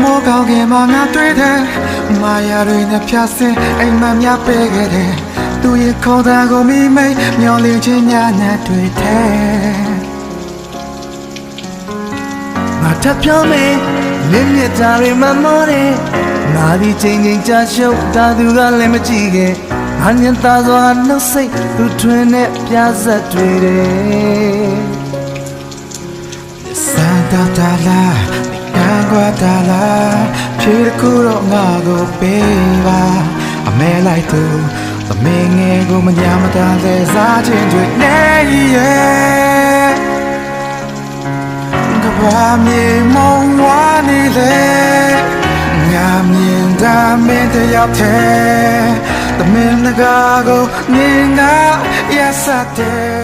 မောကောင်းခင်မှာငါတွေ့တယ်မာယာတွေနဲ့ဖြတ်စင်အိမ်မများပေးခဲ့တယ်သူရဲ့ခေါ်တာကိုမိမိတ်မျောလင်းခြင်းများနဲ့တွေ့တယ်ငါထပ်ပြောမယ်လင်းမြတာတွေမမောတယ်ငါဒီချိန်ချိန်ကြာရှုပ်တာသူကလည်းမကြည့်ခဲ့ငါညံသားစွာနှုတ်စိတ်သူထွင်နဲ့ပြားဆက်တွေ့တယ်စံတာတာလာကွာတာလာဖြေတစ်ခုတော့ငါကိုပေးပါအမဲလိုက်သူသမီးငယ်ကိုမညာမတာလဲစားခြင်းတွေနဲ့ရဲ့ကဘာမြေမုံဝါနေလေငါမြင်တာမင်းတယောက်တည်းသမီးငါကိုငင်ငါရစတဲ့